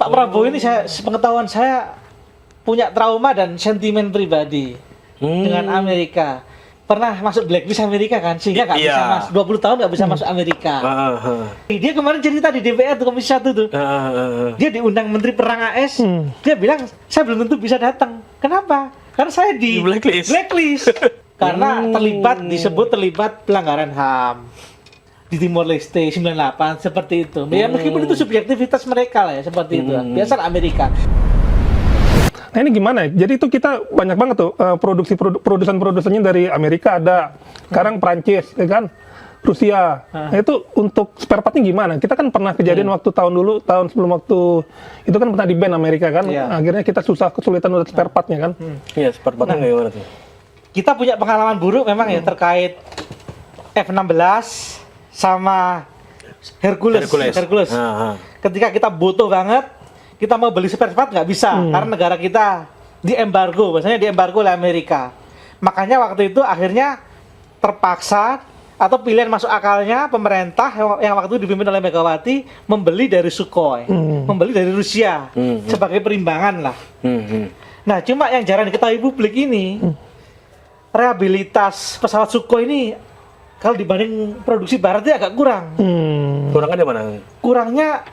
Pak Prabowo ini sepengetahuan saya punya trauma dan sentimen pribadi dengan Amerika. Pernah masuk blacklist Amerika kan, sehingga nggak bisa masuk 20 tahun nggak bisa masuk Amerika. Dia kemarin cerita di DPR tuh Komisi 1 tuh. Dia diundang Menteri Perang AS, dia bilang saya belum tentu bisa datang. Kenapa? Karena saya di blacklist. Karena disebut terlibat pelanggaran HAM di Timor Leste 98 seperti itu. Ya meskipun itu subjektivitas mereka lah ya seperti itu. Biasa Amerika. Nah ini gimana ya? Jadi itu kita banyak banget tuh produsen-produsennya dari Amerika ada, sekarang Prancis, ya kan? Rusia. Nah itu untuk spare partnya gimana? Kita kan pernah kejadian waktu tahun sebelum waktu itu kan pernah di-ban Amerika kan? Akhirnya kita kesulitan untuk spare partnya kan? Iya, spare partnya gimana tuh? Kita punya pengalaman buruk memang ya terkait F-16 sama Hercules. Ketika kita butuh banget, kita mau beli spare part nggak bisa karena negara kita diembargo, biasanya diembargo oleh Amerika. Makanya waktu itu akhirnya terpaksa atau pilihan masuk akalnya pemerintah yang waktu itu dipimpin oleh Megawati membeli dari Sukhoi, membeli dari Rusia sebagai perimbangan lah. Nah cuma yang jarang diketahui publik ini rehabilitas pesawat Sukhoi ini kalau dibanding produksi baratnya agak kurang. Kurangnya di mana? Kurangnya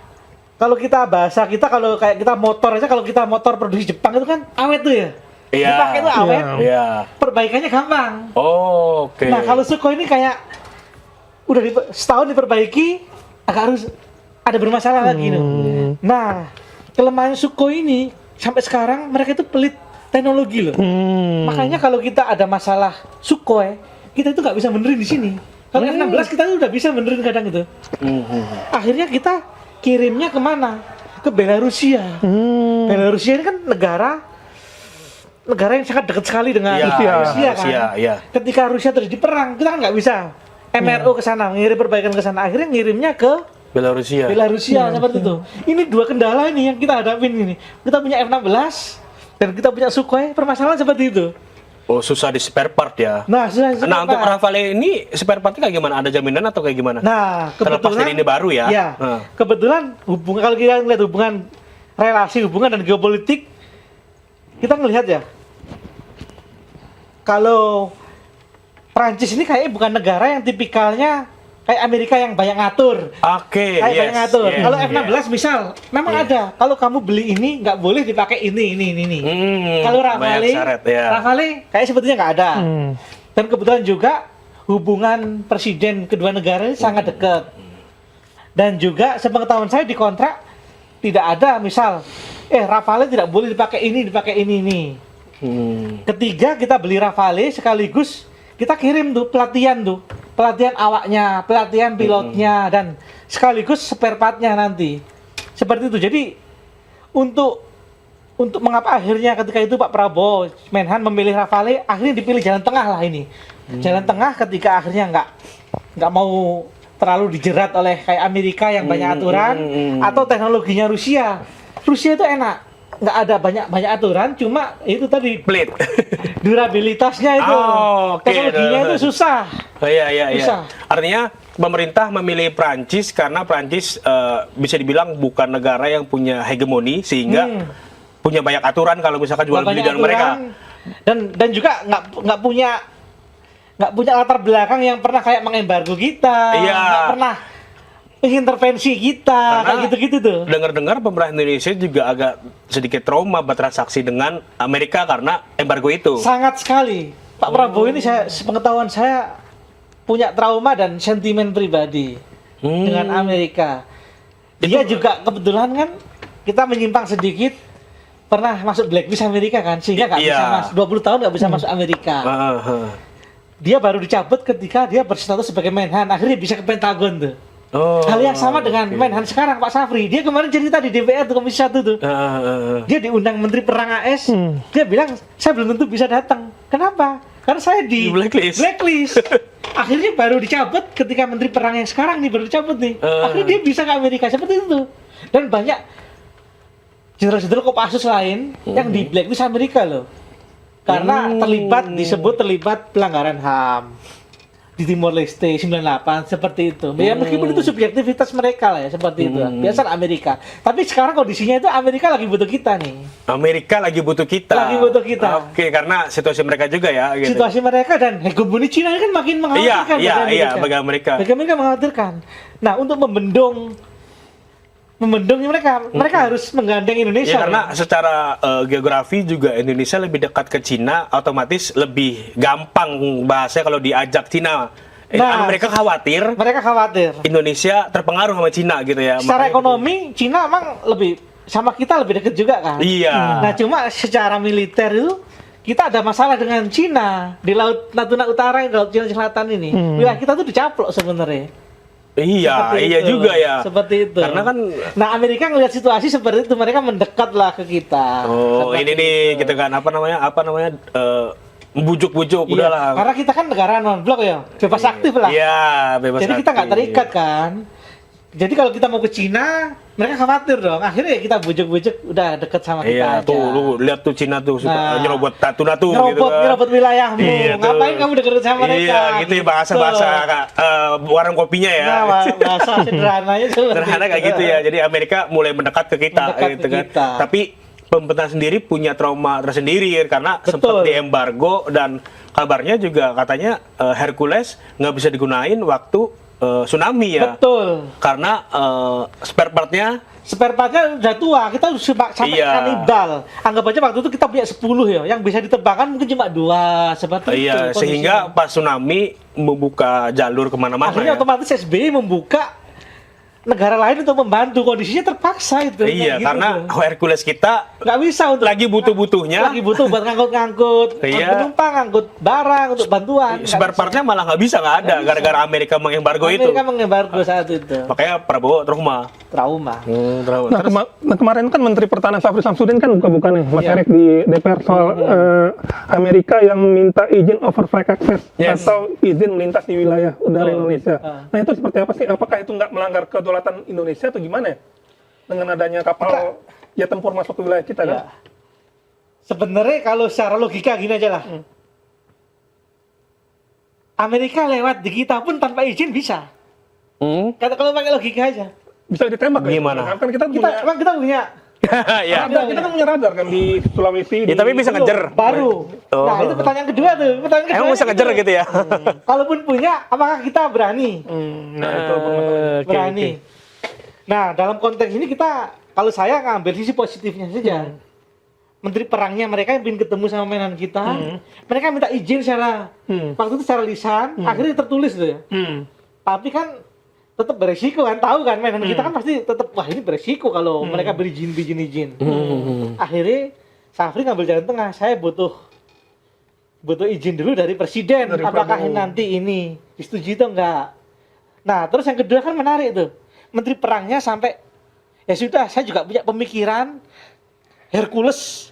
kalau kita bahasa kita kalau kayak kita motor aja, kalau kita motor produksi Jepang itu kan awet tuh ya. Iya. Dipakai itu awet. Iya. Perbaikannya gampang. Oh, oke. Nah, kalau Sukhoi ini kayak udah setahun diperbaiki agak harus ada bermasalah lagi nih. Nah, kelemahan Sukhoi ini sampai sekarang mereka itu pelit teknologi loh. Makanya kalau kita ada masalah Sukhoi, kita itu nggak bisa benerin di sini. Kalau F-16 kita tuh udah bisa benerin kadang itu. Akhirnya kita kirimnya kemana? Ke Belarusia. Belarusia ini kan negara yang sangat dekat sekali dengan Rusia kan. Ketika Rusia terjadi perang, kita kan nggak bisa MRO ke sana, ngirim perbaikan ke sana. Akhirnya ngirimnya ke Belarusia seperti itu. Ini dua kendala ini yang kita hadapin ini. Kita punya F-16 dan kita punya Sukhoi, permasalahan seperti itu. Oh, susah di spare part ya. Nah, untuk Rafale ini spare partnya kayak gimana? Ada jaminan atau kayak gimana? Nah, terlepas dari ini baru ya. Iya. Kebetulan kalau kita lihat hubungan dan geopolitik, kita ngelihat ya. Kalau Prancis ini kayaknya bukan negara yang tipikalnya kayak Amerika yang banyak ngatur. Banyak ngatur. Kalau F-16 misal, memang ada. Kalau kamu beli ini nggak boleh dipakai ini. Kalau Rafale kayak sebetulnya nggak ada. Dan kebetulan juga hubungan presiden kedua negara ini sangat dekat. Dan juga sepengetahuan saya di kontrak tidak ada misal, Rafale tidak boleh dipakai ini. Ketiga kita beli Rafale sekaligus kita kirim pelatihan awaknya, pelatihan pilotnya, dan sekaligus spare partnya nanti. Seperti itu. Jadi untuk mengapa akhirnya ketika itu Pak Prabowo Menhan memilih Rafale, akhirnya dipilih jalan tengah lah ini. Jalan tengah ketika akhirnya nggak mau terlalu dijerat oleh kayak Amerika yang banyak aturan atau teknologinya Rusia. Rusia itu enak. Nggak ada banyak aturan, cuma itu tadi pelit. Durabilitasnya itu, teknologinya itu susah. Iya. Artinya pemerintah memilih Prancis karena Prancis bisa dibilang bukan negara yang punya hegemoni sehingga punya banyak aturan kalau misalkan jual beli dengan mereka. Dan juga nggak punya latar belakang yang pernah kayak mengembargo kita, nggak pernah intervensi kita, kayak gitu-gitu tuh. Dengar-dengar pemerintah Indonesia juga agak sedikit trauma bertransaksi dengan Amerika karena embargo itu. Sangat sekali. Pak Prabowo ini sepengetahuan saya punya trauma dan sentimen pribadi dengan Amerika. Dia juga kebetulan kan kita menyimpang sedikit pernah masuk blacklist Amerika kan, sehingga nggak bisa masuk 20 tahun nggak bisa masuk Amerika. Dia baru dicabut ketika dia berstatus sebagai Menhan, akhirnya bisa ke Pentagon tuh. Hal yang sama dengan Menhan sekarang Pak Safri. Dia kemarin cerita di DPR tuh Komisi 1 tuh. Dia diundang Menteri Perang AS. Dia bilang saya belum tentu bisa datang. Kenapa? Karena saya di blacklist. Akhirnya baru dicabut ketika Menteri Perang yang sekarang nih baru dicabut nih. Akhirnya dia bisa ke Amerika seperti itu. Dan banyak jenderal-jenderal Kopassus lain yang di blacklist Amerika loh. Karena disebut terlibat pelanggaran HAM. di Timor Leste 98 seperti itu. Ya meskipun itu subjektivitas mereka lah ya seperti itu. Biasa Amerika. Tapi sekarang kondisinya itu Amerika lagi butuh kita nih. Amerika lagi butuh kita. Lagi butuh kita. Oke, karena situasi mereka juga ya. Gitu. Situasi mereka dan hegemoni Cina ini kan makin mengkhawatirkan. Iya, bagi Amerika. Bagi Amerika mengkhawatirkan. Nah, untuk membendung mereka harus menggandeng Indonesia. Ya, karena secara geografi juga Indonesia lebih dekat ke Cina, otomatis lebih gampang bahasanya kalau diajak Cina. Nah, mereka khawatir Indonesia terpengaruh sama Cina gitu ya. Secara ekonomi Cina emang lebih sama kita lebih dekat juga kan. Iya. Nah, cuma secara militer itu kita ada masalah dengan Cina di Laut Natuna Utara, di Laut Cina Selatan ini. Wilayah kita tuh dicaplok sebenarnya. Iya, iya juga ya. Seperti itu. Karena kan, nah Amerika ngelihat situasi seperti itu, mereka mendekatlah ke kita. Oh, ini nih gitu kan apa namanya bujuk-bujuk Iya, udahlah. karena kita kan negara non blok ya, bebas aktif lah. Iya, bebas. Jadi kita nggak terikat kan. Jadi kalau kita mau ke Cina, mereka khawatir dong. Akhirnya ya kita bujuk-bujuk udah deket sama kita Iya, aja. tuh lu lihat tuh Cina tuh suka nyerobot Natuna tuh gitu kan. Nyerobot wilayahmu. Iya, tuh. Ngapain kamu deket sama mereka? Iya, gitu ya bahasa-bahasa warung kopinya ya. Nah, bahasa sederhananya seperti Sederhana kayak gitu ya. Jadi Amerika mulai mendekat ke kita Mendekat gitu ke kan. kita. Tapi pemerintah sendiri punya trauma tersendiri karena sempat diembargo dan kabarnya juga katanya Hercules nggak bisa digunain waktu tsunami ya. Betul. Karena spare partnya udah tua, kita harus sampai kanibal. Anggap aja waktu itu kita punya 10 ya, yang bisa ditebangkan mungkin cuma 2, seperti itu. Iya, sehingga pas tsunami membuka jalur kemana-mana. Akhirnya ya. otomatis SBY membuka negara lain untuk membantu, kondisinya terpaksa itu. Iya, gitu karena tuh. Hercules kita nggak bisa untuk lagi butuh-butuhnya. lagi butuh buat ngangkut penumpang, ngangkut barang untuk bantuan. Spare partnya malah nggak ada gara-gara Amerika mengembargo itu. Amerika mengembargo saat itu. Makanya Prabowo trauma. Nah, kemarin kan Menteri Pertahanan Syafri Samsudin kan buka-buka nih Mas Erik di DPR soal Amerika yang minta izin overflight access atau izin melintas di wilayah udara Indonesia. Nah, itu seperti apa sih? Apakah itu nggak melanggar kedaulatan Indonesia atau gimana ya? Dengan adanya kapal jet tempur masuk ke wilayah kita kan? Sebenarnya kalau secara logika gini aja lah. Amerika lewat di kita pun tanpa izin bisa. Kalau pakai logika aja. Bisa ditembak gimana? Kan kita punya ya. Kita kan punya radar kan di Sulawesi. Ya, tapi bisa ngejer. Baru. Nah, itu pertanyaan kedua tuh. Emang bisa ngejer gitu ya? Kalaupun punya, apakah kita berani? Nah, itu berani. Nah, dalam konteks ini kita, kalau saya ngambil sisi positifnya saja. Menteri perangnya mereka yang ingin ketemu sama mainan kita, mereka minta izin secara waktu itu secara lisan, akhirnya tertulis tuh ya. Tapi kan tetap beresiko kan, tahu kan mainan kita kan pasti tetap wah ini beresiko kalau mereka berizin. Akhirnya Syafri ngambil jalan tengah, saya butuh izin dulu dari presiden, apakah nanti ini disetujui atau enggak. Nah, terus yang kedua kan menarik tuh. Menteri perangnya sampai ya sudah, saya juga punya pemikiran Hercules,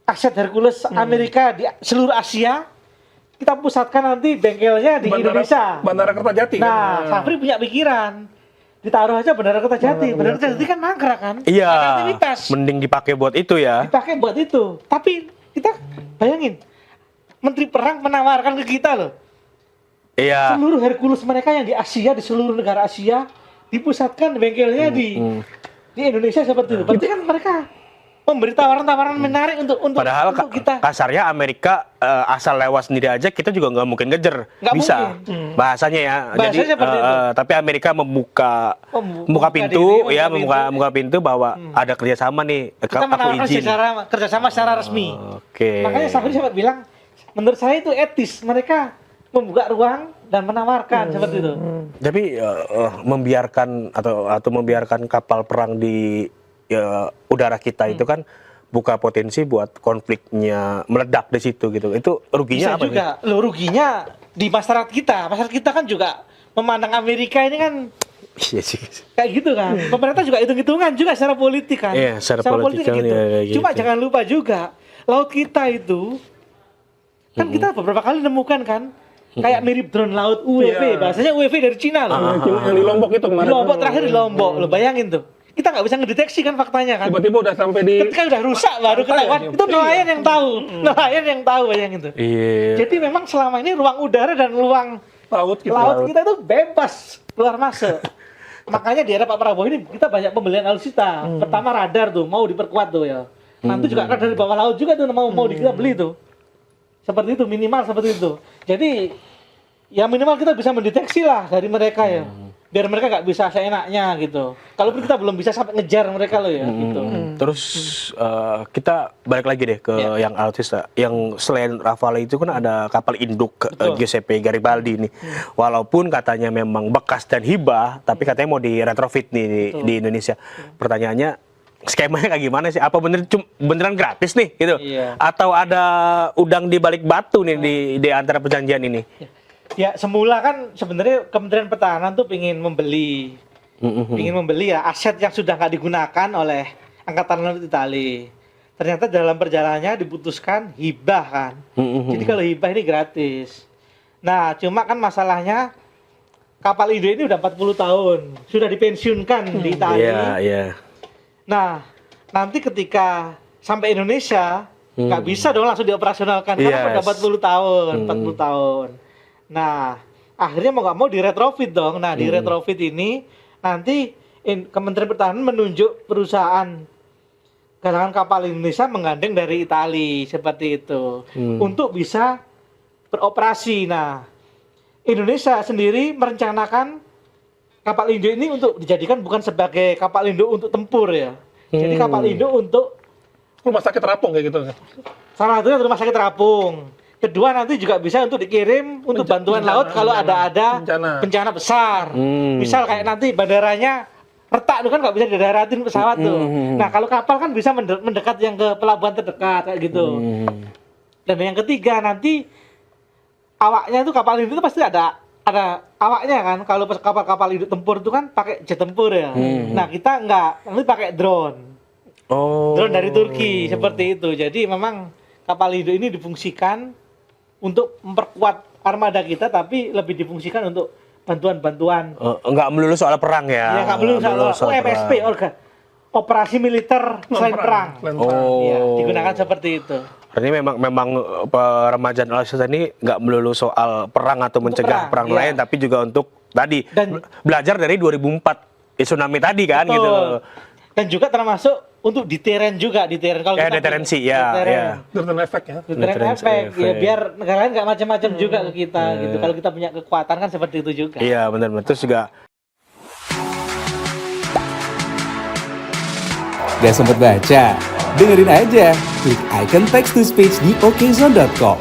aset Hercules Amerika di seluruh Asia, kita pusatkan nanti bengkelnya di Indonesia. Bandara Kertajati. Nah, Syafri punya pikiran, ditaruh aja Bandara Kertajati. Bandara Kertajati kan mangkrak kan? Iya. Aktivitas. Mending dipakai buat itu ya. Dipakai buat itu. Tapi kita bayangin, Menteri Perang menawarkan ke kita loh. Iya. Seluruh Hercules mereka yang di Asia, di seluruh negara Asia, dipusatkan bengkelnya di Indonesia seperti itu. Berarti kan mereka memberi tawaran-tawaran menarik untuk padahal kita. Kasarnya Amerika asal lewat sendiri aja kita juga nggak mungkin ngejer. Bisa bahasanya ya. Bahasanya jadi tapi Amerika membuka pintu diri, ya membuka pintu bahwa ada kerjasama nih. Kita menawarkan kerjasama secara resmi. Oke. Makanya Syafri sempat bilang, menurut saya itu etis mereka membuka ruang dan menawarkan seperti itu. Tapi membiarkan atau membiarkan kapal perang di udara kita itu kan buka potensi buat konfliknya meledak di situ gitu. Itu ruginya bisa apa juga. Loh, ruginya di masyarakat kita. Masyarakat kita kan juga memandang Amerika ini kan kayak gitu kan. Pemerintah juga hitung-hitungan juga secara politik kan. Iya, secara politik kan, gitu. Ya, Cuma jangan lupa juga laut kita itu kan kita beberapa kali nemukan kan kayak mirip drone laut UAV, bahasanya UAV dari Cina loh. Yang di Lombok itu kemarin. Di Lombok terakhir di Lombok, lo bayangin tuh. Kita nggak bisa ngedeteksi kan faktanya kan. Tiba-tiba udah sampai di. Ketika udah rusak baru ketahuan. Itu nelayan yang tahu. Nelayan yang tahu bayangin tuh. Iya. Jadi memang selama ini ruang udara dan ruang Laut gitu. Laut kita itu bebas keluar masuk. Makanya di era Pak Prabowo ini kita banyak pembelian alutsista. Pertama radar tuh mau diperkuat tuh ya. Nanti juga radar di bawah laut juga tuh mau kita beli tuh. Seperti itu, minimal seperti itu. Jadi ya minimal kita bisa mendeteksi lah dari mereka ya. Biar mereka nggak bisa seenaknya gitu. Kalaupun kita belum bisa sampai ngejar mereka loh ya gitu. Terus kita balik lagi deh ke yang alutsista. Yang selain Rafale itu kan ada kapal induk Giuseppe Garibaldi nih. Walaupun katanya memang bekas dan hibah, tapi katanya mau di retrofit nih di Indonesia. Pertanyaannya skemanya kayak gimana sih? Apa beneran gratis nih gitu? Iya. Atau ada udang di balik batu nih di antara perjanjian ini? Ya semula kan sebenarnya Kementerian Pertahanan tuh ingin membeli ya aset yang sudah nggak digunakan oleh Angkatan Laut Italia. Ternyata dalam perjalanannya diputuskan hibah kan. Jadi kalau hibah ini gratis. Nah cuma kan masalahnya kapal Indo ini udah 40 tahun sudah dipensiunkan di Italia. Nah nanti ketika sampai Indonesia nggak bisa dong langsung dioperasionalkan karena udah 40 tahun. Nah, akhirnya mau nggak mau di retrofit dong. Nah, di retrofit ini nanti Kementerian Pertahanan menunjuk perusahaan galangan kapal Indonesia menggandeng dari Italia seperti itu untuk bisa beroperasi. Nah, Indonesia sendiri merencanakan kapal Indo ini untuk dijadikan bukan sebagai kapal Indo untuk tempur ya. Jadi kapal Indo untuk Rumah sakit terapung kayak gitu. salah satunya rumah sakit terapung. Kedua nanti juga bisa untuk dikirim untuk bantuan laut kalau ada bencana besar. Misal kayak nanti bandaranya retak tuh kan nggak bisa didaratin pesawat tuh. Nah kalau kapal kan bisa mendekat yang ke pelabuhan terdekat kayak gitu. Dan yang ketiga nanti awaknya itu kapal itu pasti ada awaknya kan. Kalau kapal-kapal hidup tempur itu kan pakai jet tempur ya. Nah kita nanti pakai drone. Drone dari Turki seperti itu. Jadi memang kapal hidup ini difungsikan untuk memperkuat armada kita, tapi lebih difungsikan untuk bantuan-bantuan. Enggak melulu soal perang ya? Ya nggak melulu soal OPSP, operasi militer selain perang. Ya, digunakan seperti itu. Artinya memang peremajaan alutsista ini nggak melulu soal perang atau mencegah perang lain, tapi juga untuk tadi belajar dari 2004 tsunami tadi kan gitu loh. Dan juga termasuk untuk deteren kalau kita deterensi Deterrent effect ya. Deterrent effect ya biar negara lain nggak macam-macam juga ke kita gitu. Kalau kita punya kekuatan kan seperti itu juga. Iya benar-benar. Terus juga gak sempet baca? Dengerin aja, klik icon text to speech di okezone.com.